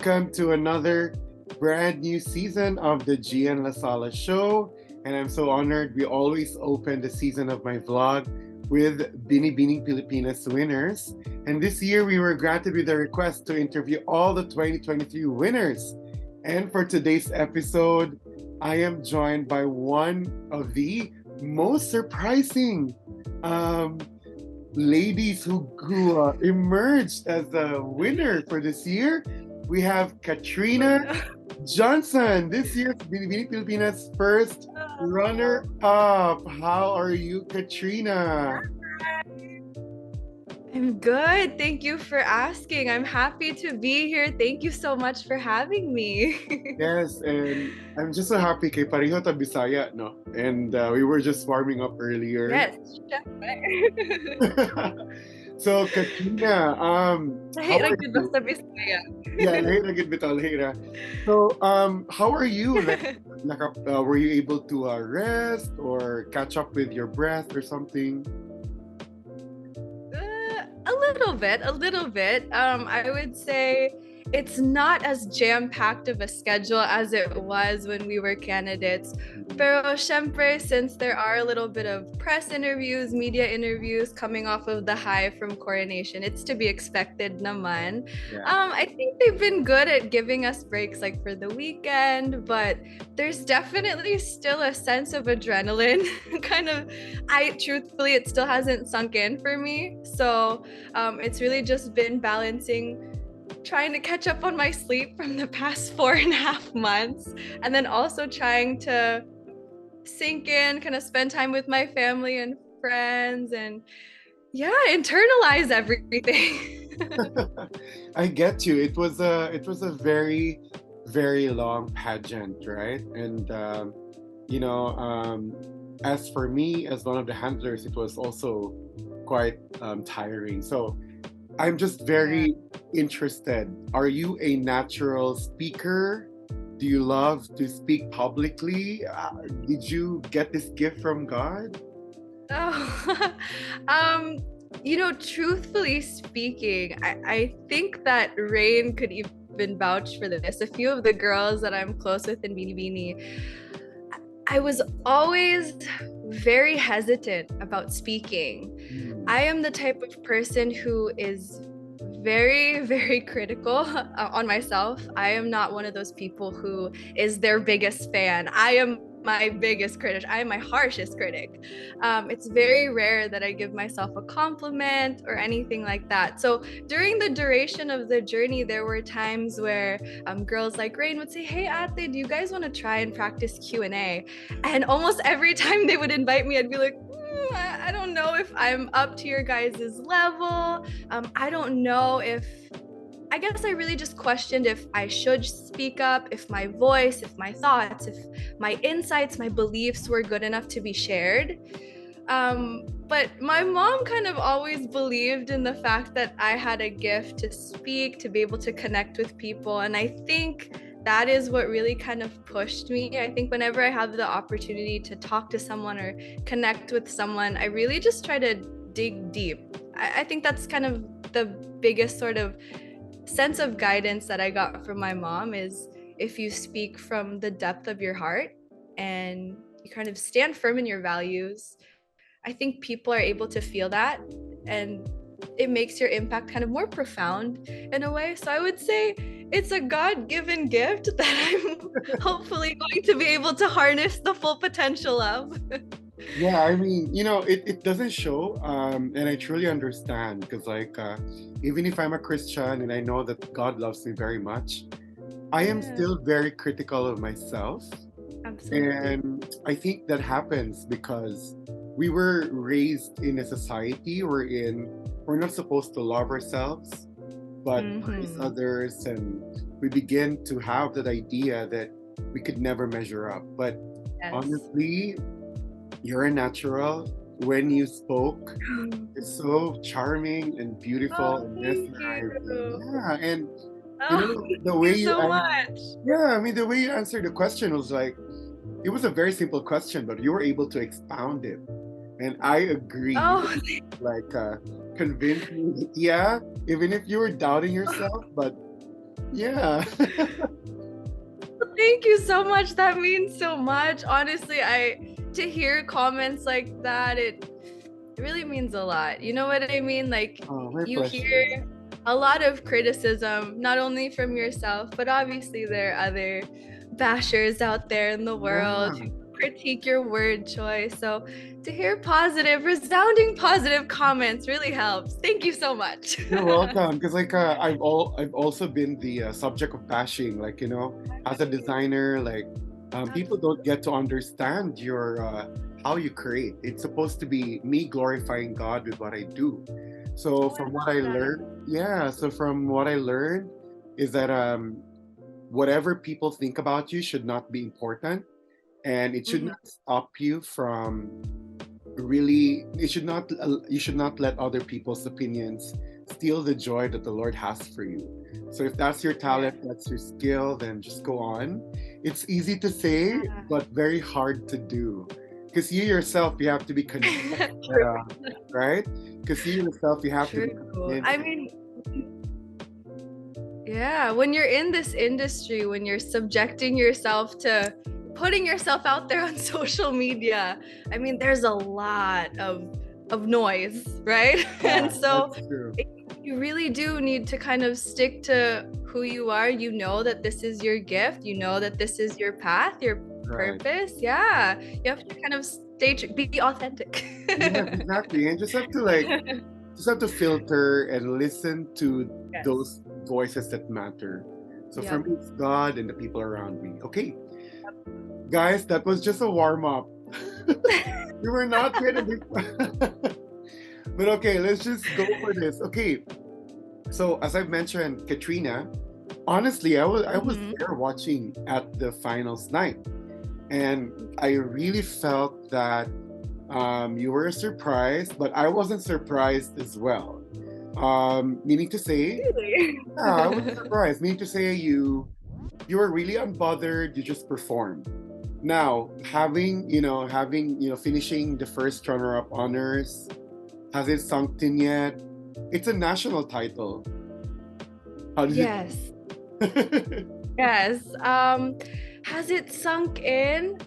welcome to another brand new season of the Jian Lasala show. And I'm so honored. We always open the season of my vlog with Binibini Pilipinas winners. And this year we were granted with a request to interview all the 2023 winners. And for today's episode, I am joined by one of the most surprising ladies who emerged as a winner for this year. We have Katrina Johnson, this year's Binibini Pilipinas first runner-up. How are you, Katrina? I'm good. Thank you for asking. I'm happy to be here. Thank you so much for having me. Yes, and I'm just so happy kay pareho ta Bisaya, no? And we were just warming up earlier. Yes, syempre. So, Katrina, how are Nahirag yun you? basta Bisaya. Yeah, lahira gid bitaw lahira. So, how are you? Were you able to rest or catch up with your breath or something? A little bit. I would say it's not as jam-packed of a schedule as it was when we were candidates. Pero syempre, since there are a little bit of press interviews, media interviews coming off of the high from coronation, it's to be expected naman. Yeah. I think they've been good at giving us breaks like for the weekend, but there's definitely still a sense of adrenaline. Truthfully, it still hasn't sunk in for me. So it's really just been balancing trying to catch up on my sleep from the past 4.5 months, and then also trying to sink in, kind of spend time with my family and friends, and internalize everything. I get you. It was a very, very long pageant, right? And as for me, as one of the handlers, it was also quite tiring. So I'm just very interested. Are you a natural speaker? Do you love to speak publicly? Did you get this gift from God? Oh, truthfully speaking, I think that Rain could even vouch for this. A few of the girls that I'm close with in Binibini, I was always very hesitant about speaking. I am the type of person who is very, very critical on myself. I am not one of those people who is their biggest fan. I am my biggest critic. I am my harshest critic. It's very rare that I give myself a compliment or anything like that. So during the duration of the journey, there were times where girls like Rain would say, "Hey, Ate, do you guys want to try and practice Q&A?" And almost every time they would invite me, I'd be like, I don't know if I'm up to your guys' level. I don't know if I guess I really just questioned if I should speak up, if my voice, if my thoughts, if my insights, my beliefs were good enough to be shared. But my mom kind of always believed in the fact that I had a gift to speak, to be able to connect with people. And I think that is what really kind of pushed me. I think whenever I have the opportunity to talk to someone or connect with someone, I really just try to dig deep. I think that's kind of the biggest sort of sense of guidance that I got from my mom is if you speak from the depth of your heart and you kind of stand firm in your values, I think people are able to feel that, and it makes your impact kind of more profound in a way. So I would say it's a God-given gift that I'm hopefully going to be able to harness the full potential of. Yeah, I mean, it doesn't show, and I truly understand because, even if I'm a Christian and I know that God loves me very much, I am still very critical of myself. Absolutely. And I think that happens because we were raised in a society wherein we're not supposed to love ourselves, but praise others, and we begin to have that idea that we could never measure up. But honestly, you're a natural. When you spoke, it's so charming and beautiful and mesmerizing. Yeah, and the way thank you so much. yeah, I mean the way you answered the question was like it was a very simple question, but you were able to expound it, and I agree. Like convince me, that, yeah, even if you were doubting yourself, but Yeah. Thank you so much. That means so much. Honestly, to hear comments like that, it really means a lot. You know what I mean? Like Oh, my you pleasure. hear a lot of criticism, not only from yourself, but obviously there are other bashers out there in the world Yeah. who critique your word choice. So to hear positive, resounding positive comments really helps. Thank you so much. You're welcome. Because like I've also been the subject of bashing. Like as a designer, like people don't get to understand your how you create. It's supposed to be me glorifying God with what I do. So Oh, I from what love I that. learned, yeah. So from what I learned is that whatever people think about you should not be important, and it should Mhm. not stop you from really. It should not. You should not let other people's opinions steal the joy that the Lord has for you. So if that's your Yeah. talent, that's your skill, then just go on. It's easy to say, but very hard to do. Because you yourself, you have to be convinced that, True. right? Because you yourself, you have to be True. convinced. I mean, yeah, when you're in this industry, when you're subjecting yourself to putting yourself out there on social media, I mean, there's a lot of noise, right? Yeah, And so that's true. you really do need to kind of stick to who you are. You know that this is your gift. You know that this is your path, your Right. purpose. Yeah, you have to kind of be authentic. Yes, exactly. And just have to filter and listen to Yes. those voices that matter. So for Yep. me, it's God and the people around me. Okay, guys, that was just a warm up. We were not ready to but okay, let's just go for this. Okay, so as I've mentioned, Katrina, honestly, I was Mhm. there watching at the finals night, and I really felt that you were surprised, but I wasn't surprised as well. Meaning to say, Really? yeah, I was surprised. Meaning to say, you were really unbothered. You just performed. Now, finishing the first runner-up honors, has it sunk in yet? It's a national title. How did Yes. it? Yes. Has it sunk in?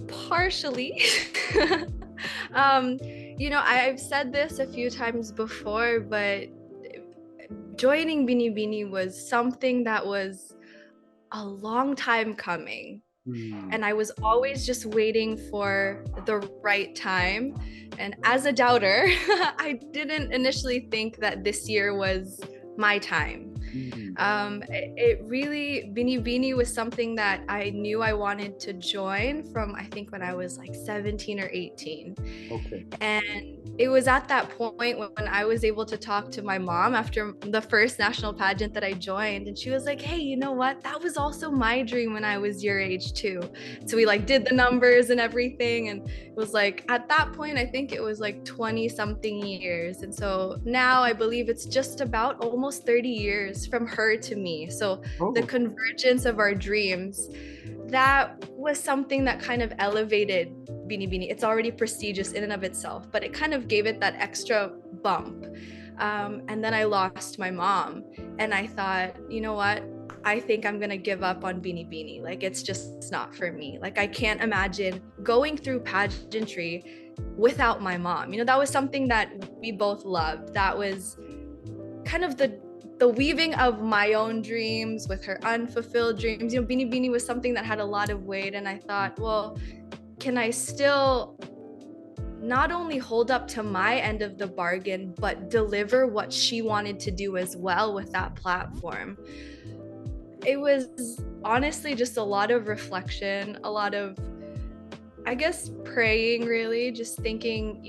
Partially. um, I've said this a few times before, but joining Binibini was something that was a long time coming. Hmm. And I was always just waiting for the right time. And as a doubter, I didn't initially think that this year was my time. Hmm. It really, Binibini was something that I knew I wanted to join from, I think, when I was like 17 or 18. Okay. And it was at that point when I was able to talk to my mom after the first national pageant that I joined. And she was like, hey, you know what? That was also my dream when I was your age too. So we like did the numbers and everything. And it was like at that point, I think it was like 20 something years. And so now I believe it's just about almost 30 years from her to me. So the Oh. convergence of our dreams, that was something that kind of elevated Binibini. It's already prestigious in and of itself, but it kind of gave it that extra bump. And then I lost my mom, and I thought, you know what? I think I'm gonna give up on Binibini. Like it's just not for me. Like I can't imagine going through pageantry without my mom. That was something that we both loved. That was kind of the weaving of my own dreams with her unfulfilled dreams. Binibini was something that had a lot of weight, and I thought, well, can I still not only hold up to my end of the bargain, but deliver what she wanted to do as well with that platform? It was honestly just a lot of reflection, a lot of, I guess, praying, really, just thinking,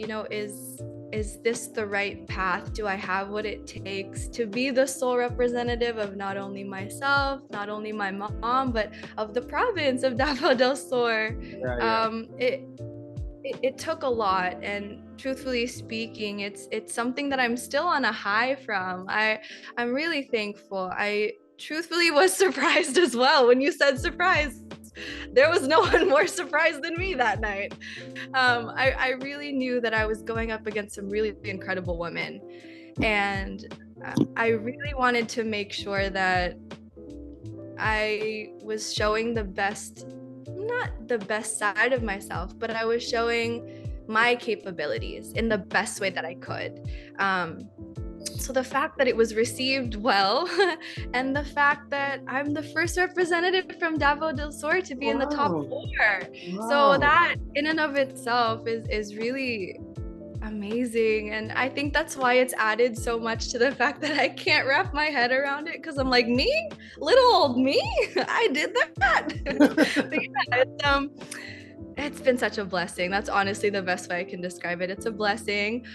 is this the right path? Do I have what it takes to be the sole representative of not only myself, not only my mom, but of the province of Davao del Sur? Yeah, yeah. It took a lot, and truthfully speaking, it's something that I'm still on a high from. I'm really thankful. I truthfully was surprised as well when you said surprise. There was no one more surprised than me that night. I really knew that I was going up against some really incredible women, and I really wanted to make sure that I was showing the best, not the best side of myself, but I was showing my capabilities in the best way that I could. So the fact that it was received well, and the fact that I'm the first representative from Davao del Sur to be in the top Wow. 4. So Wow. that in and of itself is really amazing. And I think that's why it's added so much to the fact that I can't wrap my head around it, because I'm like, me? Little old me? I did that. But yeah, it's been such a blessing. That's honestly the best way I can describe it. It's a blessing.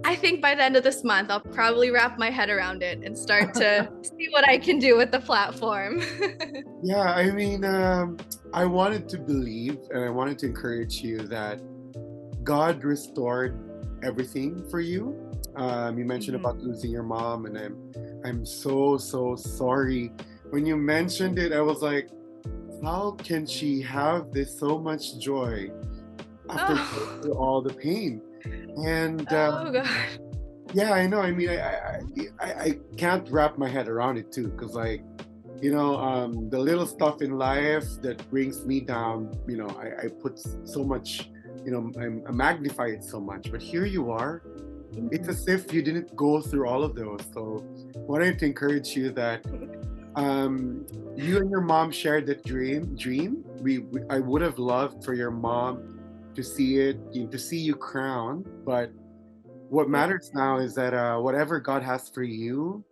I think by the end of this month, I'll probably wrap my head around it and start to see what I can do with the platform. Yeah, I mean, I wanted to believe and I wanted to encourage you that God restored everything for you. You mentioned Mhm. about losing your mom, and I'm so sorry. When you mentioned it, I was like, how can she have this so much joy after going Oh, through all the pain? And oh God. yeah, I know. I mean, I can't wrap my head around it too, because like, the little stuff in life that brings me down, I put so much, I magnify it so much. But here you are. It's Mhm. as if you didn't go through all of those. So I wanted to encourage you that um, you and your mom shared that dream. I would have loved for your mom to see it, to see you crowned. But what Yeah. matters now is that whatever God has for you,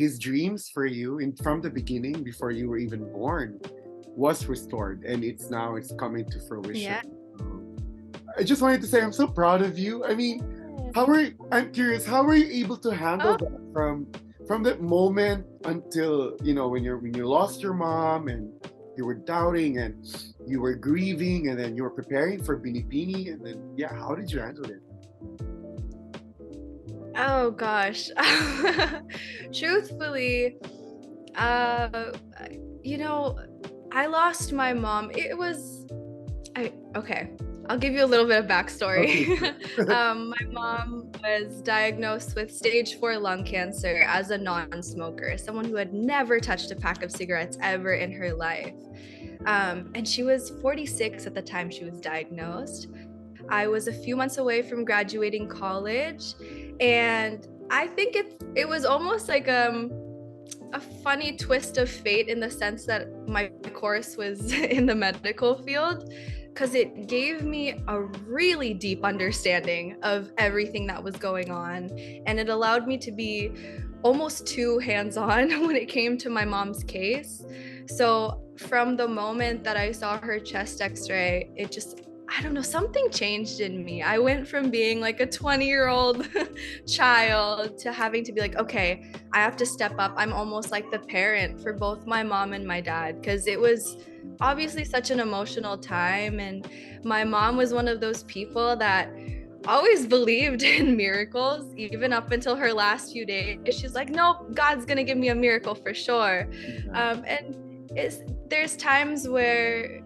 His dreams for you, from the beginning, before you were even born, was restored, and it's coming to fruition. Yeah. I just wanted to say I'm so proud of you. I mean, I'm curious, how were you able to handle Oh, that from that moment until, when you lost your mom and you were doubting and you were grieving and then you were preparing for Binibini, and then yeah, how did you handle it? oh gosh. Truthfully, uh, you know, I lost my mom. Okay, I'll give you a little bit of Okay, backstory. sure. My mom was diagnosed with stage 4 lung cancer as a non-smoker, someone who had never touched a pack of cigarettes ever in her life. And she was 46 at the time she was diagnosed. I was a few months away from graduating college, and I think it was almost like a funny twist of fate, in the sense that my course was in the medical field, because it gave me a really deep understanding of everything that was going on, and it allowed me to be almost too hands-on when it came to my mom's case. So from the moment that I saw her chest x-ray, it just, I don't know, something changed in me. I went from being like a 20-year-old child to having to be like, okay, I have to step up. I'm almost like the parent for both my mom and my dad, because it was obviously such an emotional time. And my mom was one of those people that always believed in miracles, even up until her last few days. She's like, nope, God's gonna give me a miracle for sure. Yeah. And there's times where,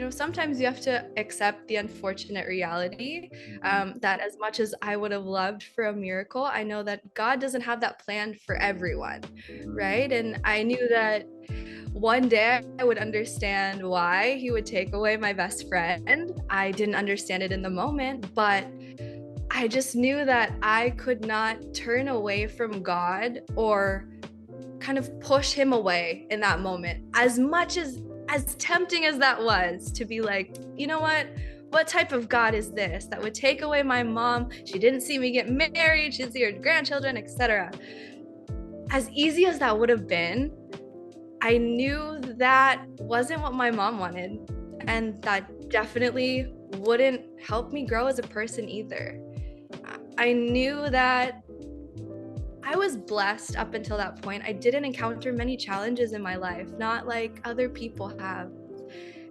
sometimes you have to accept the unfortunate reality, Mhm. that as much as I would have loved for a miracle, I know that God doesn't have that planned for everyone, Mhm. right? And I knew that one day I would understand why He would take away my best friend. I didn't understand it in the moment, but I just knew that I could not turn away from God or kind of push Him away in that moment. As much as tempting as that was, to be like, you know what type of God is this that would take away my mom? She didn't see me get married, she didn't see her grandchildren, etc. As easy as that would have been, I knew that wasn't what my mom wanted, and that definitely wouldn't help me grow as a person either. I knew that I was blessed up until that point. I didn't encounter many challenges in my life, not like other people have.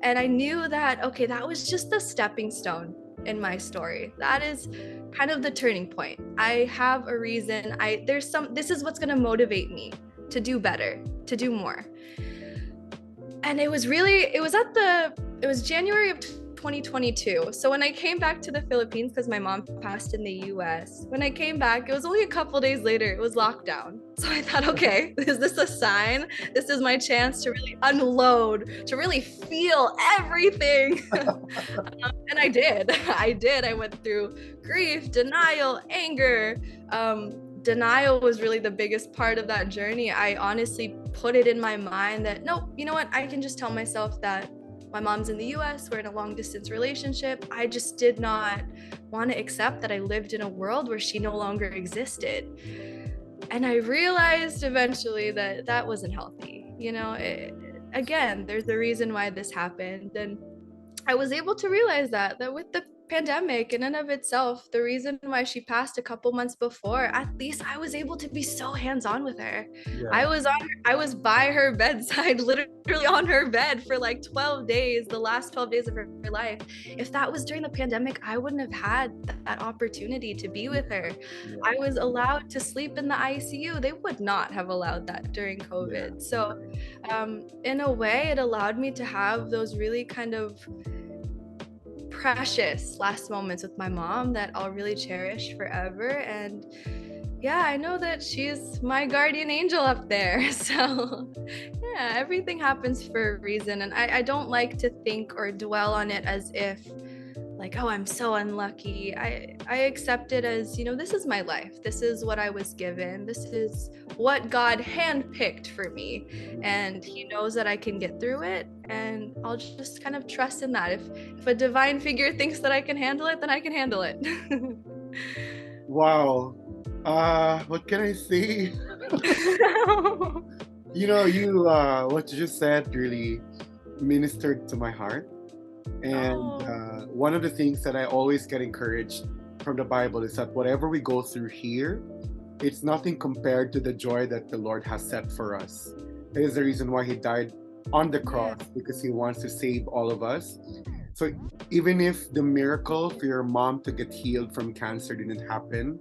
And I knew that, okay, that was just the stepping stone in my story. That is kind of the turning point. I have a reason. This is what's going to motivate me to do better, to do more. And it was January of 2022. So when I came back to the Philippines, because my mom passed in the US, when I came back, it was only a couple days later, it was lockdown. So I thought, okay, is this a sign? This is my chance to really unload, to really feel everything. And I did. I did. I went through grief, denial, anger. Denial was really the biggest part of that journey. I honestly put it in my mind that, nope, you know what? I can just tell myself that my mom's in the US, we're in a long distance relationship. I just did not want to accept that I lived in a world where she no longer existed. And I realized eventually that that wasn't healthy. Again, there's a reason why this happened. And I was able to realize that with the pandemic in and of itself, the reason why she passed a couple months before, at least I was able to be so hands-on with her. Yeah. I was by her bedside, literally on her bed for like 12 days, the last 12 days of her life. If that was during the pandemic, I wouldn't have had that opportunity to be with her. Yeah. I was allowed to sleep in the ICU. They would not have allowed that during COVID. Yeah. So in a way, it allowed me to have those really kind of precious last moments with my mom that I'll really cherish forever. And yeah, I know that she's my guardian angel up there. So yeah, everything happens for a reason. And I don't like to think or dwell on it as if like, oh, I'm so unlucky. I accept it as, this is my life. This is what I was given. This is what God handpicked for me. And he knows that I can get through it. And I'll just kind of trust in that. If a divine figure thinks that I can handle it, then I can handle it. Wow. What can I say? What you just said really ministered to my heart. And one of the things that I always get encouraged from the Bible is that whatever we go through here, it's nothing compared to the joy that the Lord has set for us. That is the reason why he died on the cross, because he wants to save all of us. So even if the miracle for your mom to get healed from cancer didn't happen,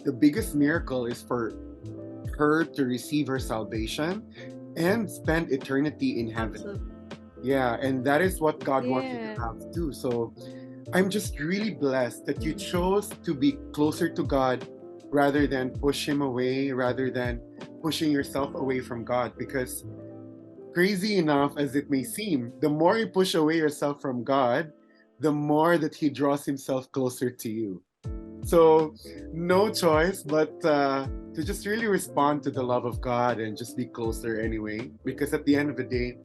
the biggest miracle is for her to receive her salvation and spend eternity in heaven. Absolutely. Yeah, and that is what God wants you to have too. So I'm just really blessed that you chose to be closer to God rather than push him away, rather than pushing yourself away from God. Because crazy enough as it may seem, the more you push away yourself from God, the more that he draws himself closer to you. So no choice but to just really respond to the love of God and just be closer anyway. Because at the end of the day,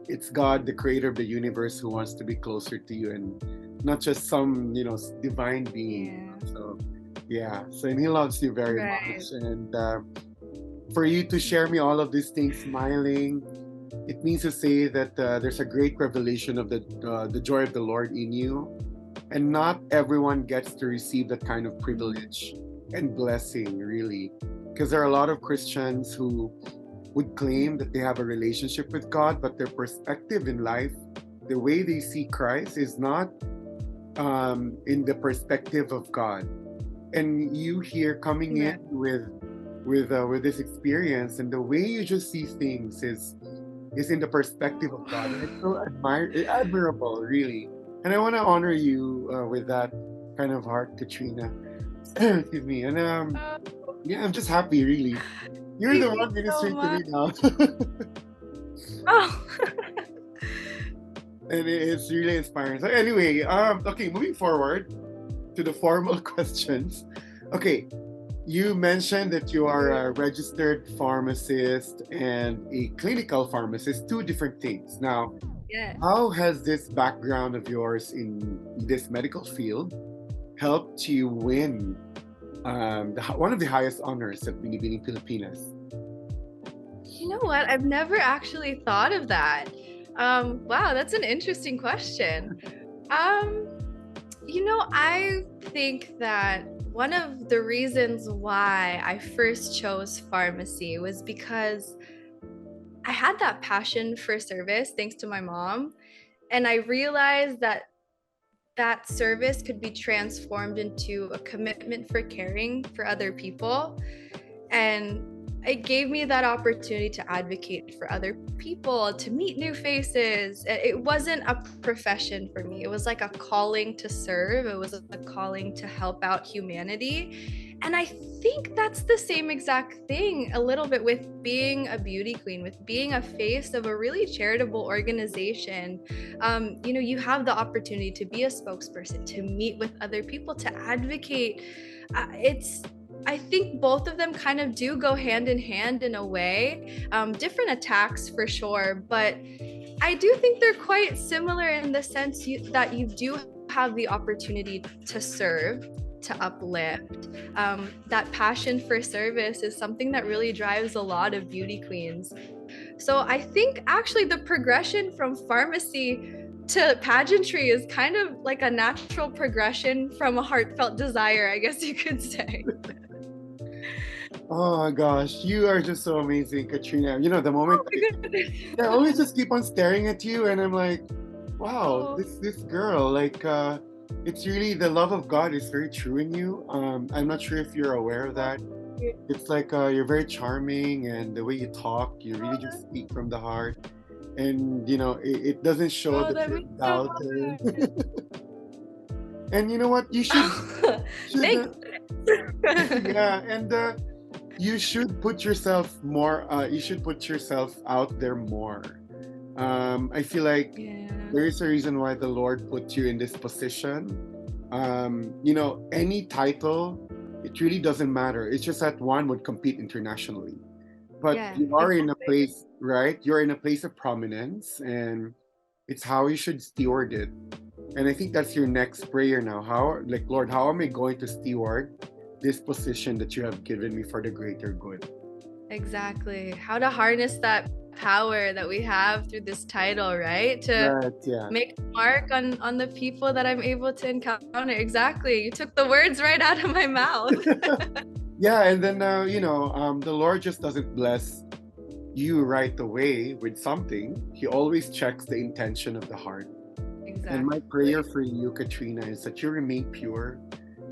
it's God, the creator of the universe, who wants to be closer to you and not just some, divine being. Yeah. So, and he loves you very much. And for you to share me all of these things smiling, it means to say that there's a great revelation of the joy of the Lord in you. And not everyone gets to receive that kind of privilege and blessing, really. Because there are a lot of Christians who would claim that they have a relationship with God, but their perspective in life, the way they see Christ, is not in the perspective of God. And you here coming in with this experience, and the way you just see things is in the perspective of God. And it's so admirable, really. And I want to honor you with that kind of heart, Katrina. Excuse me. And I'm just happy, really. You're the one ministering to me now. And it's really inspiring. So anyway, okay, moving forward to the formal questions. Okay, you mentioned that you are a registered pharmacist and a clinical pharmacist, two different things. Now, how has this background of yours in this medical field helped you win one of the highest honors at Binibini, Pilipinas? You know what? I've never actually thought of that. Wow, that's an interesting question. I think that one of the reasons why I first chose pharmacy was because I had that passion for service thanks to my mom. And I realized that service could be transformed into a commitment for caring for other people. And it gave me that opportunity to advocate for other people, to meet new faces. It wasn't a profession for me. It was like a calling to serve. It was a calling to help out humanity. And I think that's the same exact thing a little bit with being a beauty queen, with being a face of a really charitable organization. You have the opportunity to be a spokesperson, to meet with other people, to advocate. I think both of them kind of do go hand in hand in a way. Different attacks for sure, but I do think they're quite similar in the sense that you do have the opportunity to serve, to uplift. That passion for service is something that really drives a lot of beauty queens. So I think actually the progression from pharmacy to pageantry is kind of like a natural progression from a heartfelt desire, I guess you could say. Oh my gosh, you are just so amazing, Katrina. You know, the moment I always just keep on staring at you, and I'm like, wow, this girl, like, it's really the love of God is very true in you. I'm not sure if you're aware of that. It's like you're very charming, and the way you talk, you really just speak from the heart, and you know, it doesn't show that you're a doubter. And you know what? You should, yeah, and you should put yourself more. You should put yourself out there more. I feel like there is a reason why the Lord put you in this position. You know, any title, it really doesn't matter. It's just that one would compete internationally. But you are in a place, right? You're in a place of prominence, and it's how you should steward it. And I think that's your next prayer now. How, like, Lord, how am I going to steward this position that you have given me for the greater good? Exactly. How to harness that power that we have through this title, right? To make a mark on the people that I'm able to encounter. Exactly. You took the words right out of my mouth. Yeah, and then the Lord just doesn't bless you right away with something. He always checks the intention of the heart. Exactly. And my prayer for you, Katrina, is that you remain pure.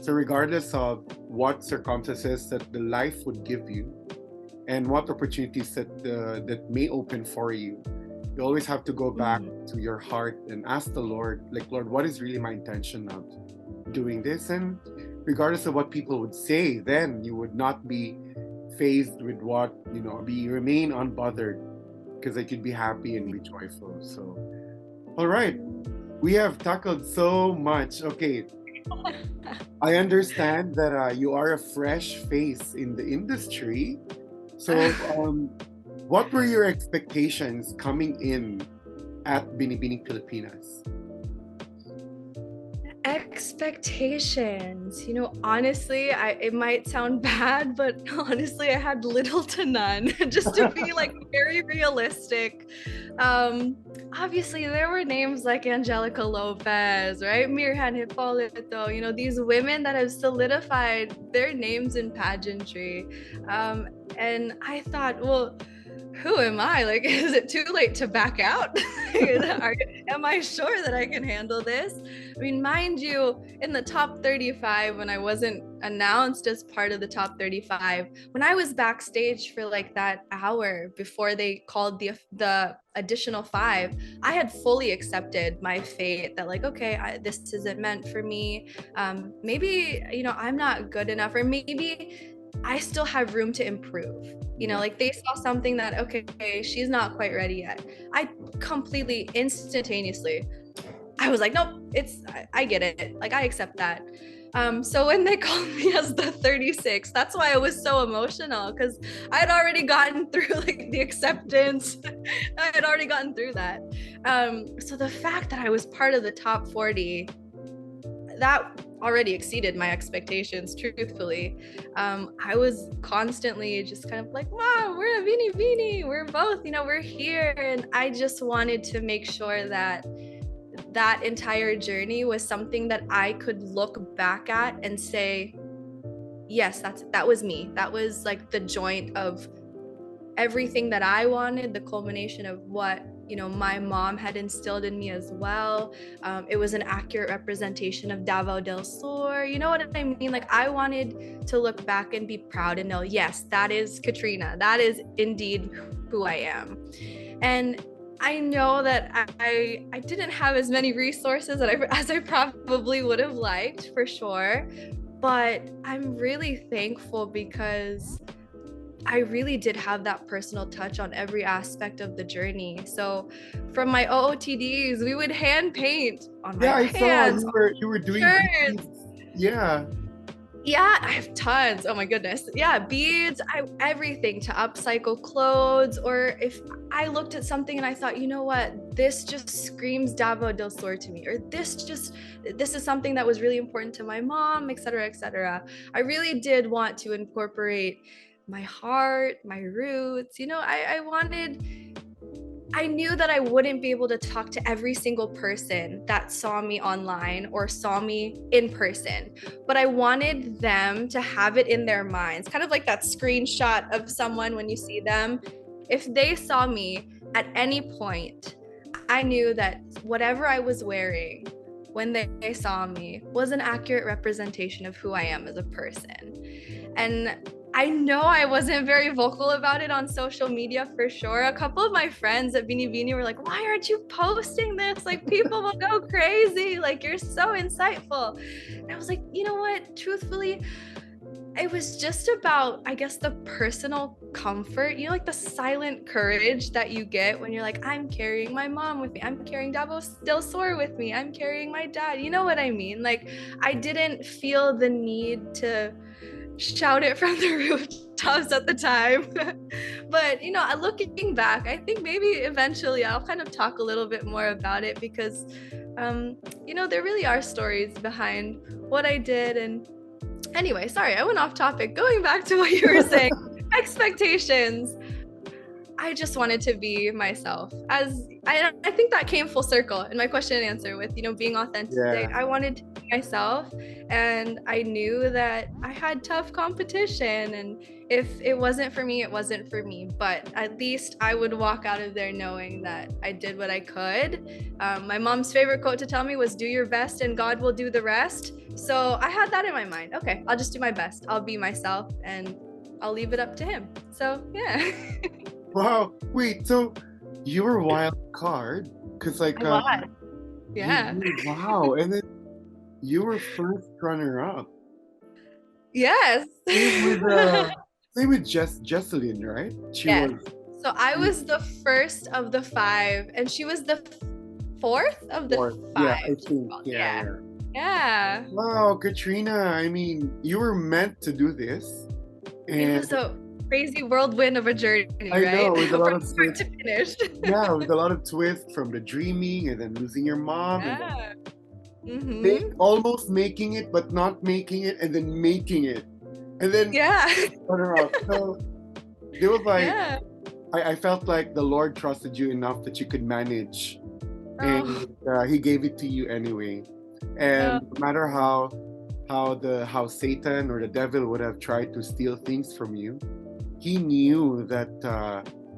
So regardless of what circumstances that the life would give you, and what opportunities that may open for you, you always have to go back to your heart and ask the Lord, like, Lord, what is really my intention of doing this? And regardless of what people would say, then you would not be faced with what, remain unbothered, because I could be happy and be joyful. So, all right, we have tackled so much. Okay, I understand that you are a fresh face in the industry. So, what were your expectations coming in at Binibini Pilipinas? Expectations, honestly, it might sound bad, but honestly, I had little to none. Just to be like very realistic. Obviously, there were names like Angelica Lopez, right? Mirhan Hipólito, these women that have solidified their names in pageantry. And I thought, well, who am I? Like, is it too late to back out? Am I sure that I can handle this? I mean, mind you, in the top 35, when I wasn't announced as part of the top 35, when I was backstage for like that hour before they called the additional 5, I had fully accepted my fate that like, okay, this isn't meant for me. Maybe, I'm not good enough, or maybe I still have room to improve. Like they saw something that, okay, she's not quite ready yet. I completely instantaneously, I was like, nope, I get it. Like I accept that. So when they called me as the 36, that's why I was so emotional, because I had already gotten through like the acceptance. I had already gotten through that. So the fact that I was part of the top 40, that already exceeded my expectations, truthfully. I was constantly just kind of like, wow, we're a Binibini, we're both, we're here. And I just wanted to make sure that that entire journey was something that I could look back at and say, yes, that was me. That was like the joint of everything that I wanted, the culmination of what my mom had instilled in me as well. It was an accurate representation of Davao del Sur. You know what I mean? Like, I wanted to look back and be proud and know, yes, that is Katrina. That is indeed who I am. And I know that I didn't have as many resources as I probably would have liked, for sure. But I'm really thankful because I really did have that personal touch on every aspect of the journey. So from my OOTDs, we would hand paint on my I saw pants, you were doing shirts. beads. Yeah. Yeah, I have tons. Oh my goodness. Yeah, beads, everything to upcycle clothes. Or if I looked at something and I thought, you know what, this just screams Davao del Sur to me, or this is something that was really important to my mom, etc., etc. I really did want to incorporate my heart, my roots. I knew that I wouldn't be able to talk to every single person that saw me online or saw me in person, but I wanted them to have it in their minds, kind of like that screenshot of someone when you see them. If they saw me at any point, I knew that whatever I was wearing when they saw me was an accurate representation of who I am as a person. And I know I wasn't very vocal about it on social media, for sure. A couple of my friends at Binibini were like, why aren't you posting this? Like, people will go crazy. Like, you're so insightful. And I was like, you know what? Truthfully, it was just about, I guess, the personal comfort, like the silent courage that you get when you're like, I'm carrying my mom with me. I'm carrying Davao del Sur with me. I'm carrying my dad. You know what I mean? Like, I didn't feel the need to shout it from the rooftops at the time. But looking back, I think maybe eventually I'll kind of talk a little bit more about it, because there really are stories behind what I did. And anyway, sorry, I went off topic. Going back to what you were saying, expectations. I just wanted to be myself. As I think that came full circle in my question and answer with, being authentic. Yeah. I wanted to be myself, and I knew that I had tough competition, and if it wasn't for me, it wasn't for me. But at least I would walk out of there knowing that I did what I could. My mom's favorite quote to tell me was, do your best and God will do the rest. So I had that in my mind. Okay, I'll just do my best. I'll be myself, and I'll leave it up to him. So yeah. Wow. Wait, so you were wild card? Because Yeah. Wow. And then you were first runner up. Yes. Same with Jesselyn, right? Yes. So I was the first of the 5, and she was the 4th of the 5. Yeah, I think. Yeah. Wow, Katrina. I mean, you were meant to do this. And it was a crazy whirlwind of a journey, right? I know, with a lot of start to finish. Yeah, with a lot of twists, from the dreaming and then losing your mom. Yeah. And almost making it, but not making it, and then making it. And then runner up. So it was like, I felt like the Lord trusted you enough that you could manage. And he gave it to you anyway. And no matter how Satan or the devil would have tried to steal things from you, he knew that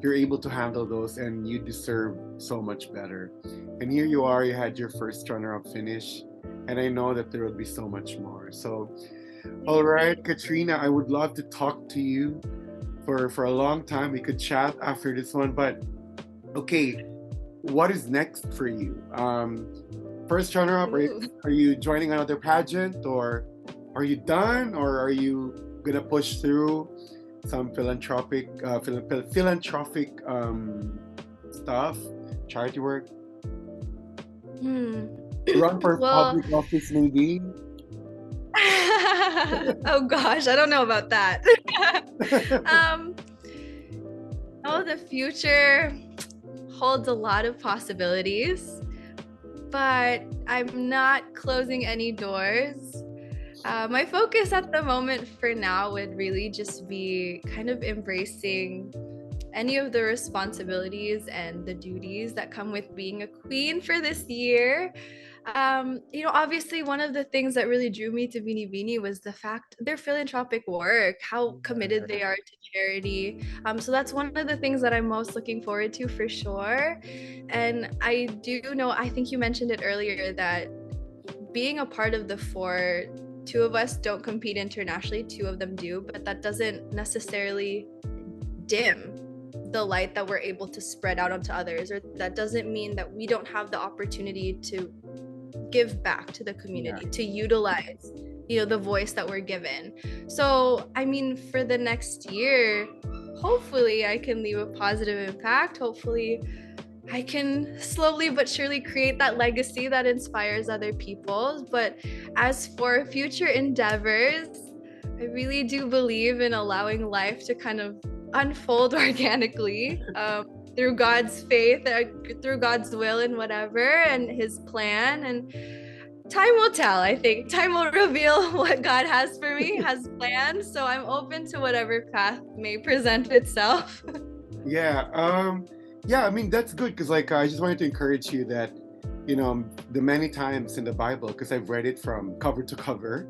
you're able to handle those, and you deserve so much better. And here you are, you had your first runner-up finish, and I know that there will be so much more. So, all right, Katrina, I would love to talk to you for a long time. We could chat after this one, but okay, what is next for you? First runner-up, are you joining another pageant, or are you done, or are you gonna push through some philanthropic stuff, charity work? Run for public office, maybe? Oh gosh, I don't know about that. The future holds a lot of possibilities, but I'm not closing any doors. My focus at the moment for now would really just be kind of embracing any of the responsibilities and the duties that come with being a queen for this year. Obviously one of the things that really drew me to Binibini was the fact their philanthropic work, how committed they are to charity. So that's one of the things that I'm most looking forward to for sure. And I do know, I think you mentioned it earlier, that being a part of the four, two of us don't compete internationally, two of them do, but that doesn't necessarily dim the light that we're able to spread out onto others, or that doesn't mean that we don't have the opportunity to give back to the community, to utilize the voice that we're given. So I mean, for the next year, hopefully I can leave a positive impact. Hopefully I can slowly but surely create that legacy that inspires other people. But as for future endeavors, I really do believe in allowing life to kind of unfold organically, through God's faith, through God's will and whatever, and his plan. And time will tell. I think time will reveal what God has for me, has planned. So I'm open to whatever path may present itself. Yeah, I mean, that's good, because like I just wanted to encourage you that, the many times in the Bible, because I've read it from cover to cover,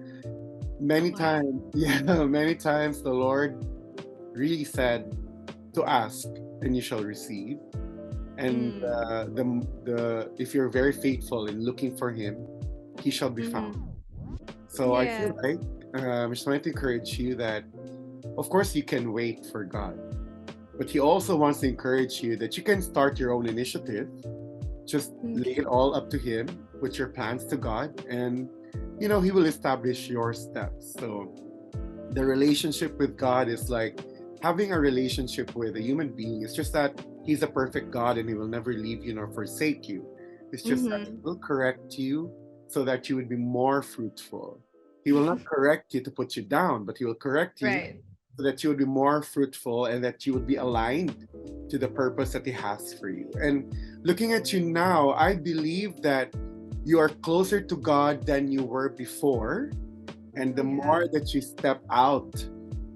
many times, many times the Lord really said to ask and you shall receive. And the if you're very faithful in looking for him, he shall be found. So I feel like I just wanted to encourage you that, of course, you can wait for God, but he also wants to encourage you that you can start your own initiative. Just lay it all up to him, put your plans to God, and he will establish your steps. So the relationship with God is like having a relationship with a human being. It's just that he's a perfect God and he will never leave you nor forsake you. It's just that he will correct you so that you would be more fruitful. He will not correct you to put you down, but he will correct you so that you would be more fruitful and that you would be aligned to the purpose that he has for you. And looking at you now, I believe that you are closer to God than you were before. And the more that you step out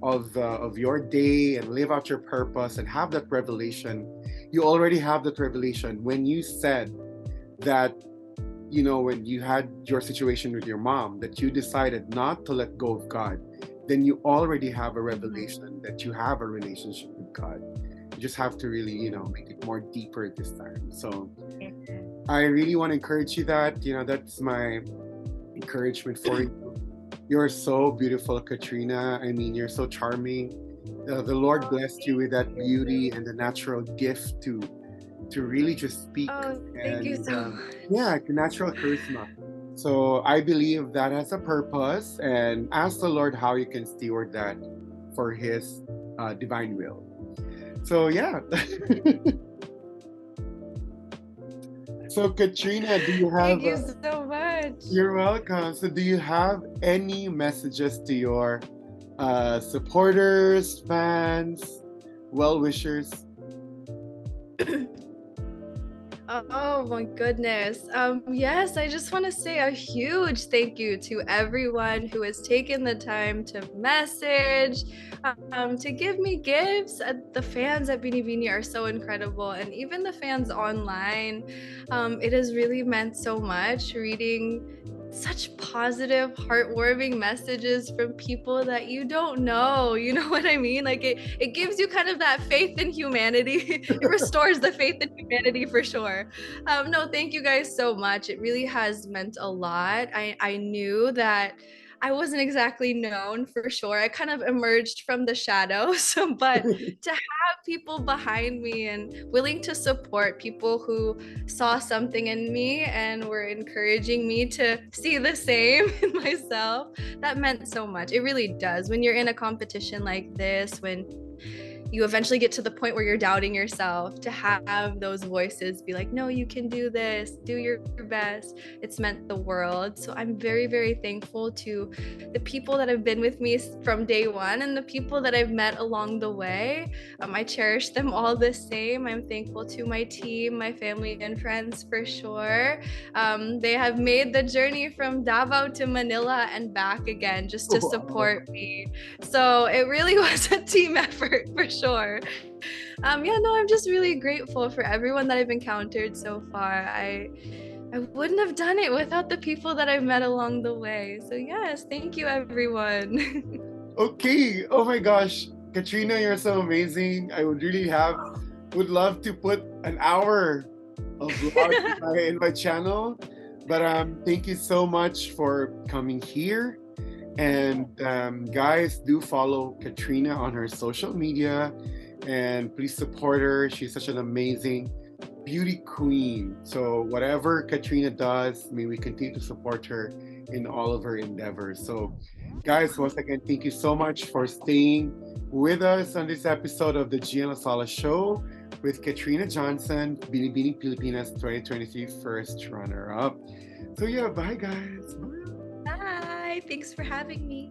of your day and live out your purpose and have that revelation, you already have that revelation. When you said that, when you had your situation with your mom, that you decided not to let go of God, then you already have a revelation that you have a relationship with God. You just have to really, make it more deeper this time. So I really want to encourage you that, that's my encouragement for you. You're so beautiful, Katrina. I mean, you're so charming. The Lord blessed you with that beauty and the natural gift to really just speak. Thank you so much. Yeah, natural charisma. So I believe that has a purpose, and ask the Lord how you can steward that for his divine will. So yeah. So Katrina, do you have... Thank you so much. You're welcome. So do you have any messages to your supporters, fans, well-wishers? Oh my goodness. Yes, I just want to say a huge thank you to everyone who has taken the time to message, to give me gifts. The fans at Binibini are so incredible, and even the fans online. It has really meant so much reading such positive, heartwarming messages from people that you don't know. You know what I mean? Like it gives you kind of that faith in humanity. It restores the faith in humanity for sure. No, thank you guys so much. It really has meant a lot. I knew that I wasn't exactly known for sure. I kind of emerged from the shadows, but to have people behind me and willing to support, people who saw something in me and were encouraging me to see the same in myself, that meant so much. It really does. When you're in a competition like this, when you eventually get to the point where you're doubting yourself, to have those voices be like, no, you can do this, do your best, it's meant the world. So I'm very, very thankful to the people that have been with me from day one and the people that I've met along the way. I cherish them all the same. I'm thankful to my team, my family and friends for sure. They have made the journey from Davao to Manila and back again just to support me. So it really was a team effort for sure. I'm just really grateful for everyone that I've encountered so far. I wouldn't have done it without the people that I met along the way. So yes, thank you everyone. Okay. Oh my gosh. Katrina, you're so amazing. I would love to put an hour of vlog in my channel. But thank you so much for coming here. And guys, do follow Katrina on her social media and please support her. She's such an amazing beauty queen. So whatever Katrina does, may we continue to support her in all of her endeavors. So guys, once again, thank you so much for staying with us on this episode of the Jian Lasala Show with Katrina Johnson, Binibini Pilipinas 2023 first runner-up. So yeah, bye guys. Bye. Thanks for having me.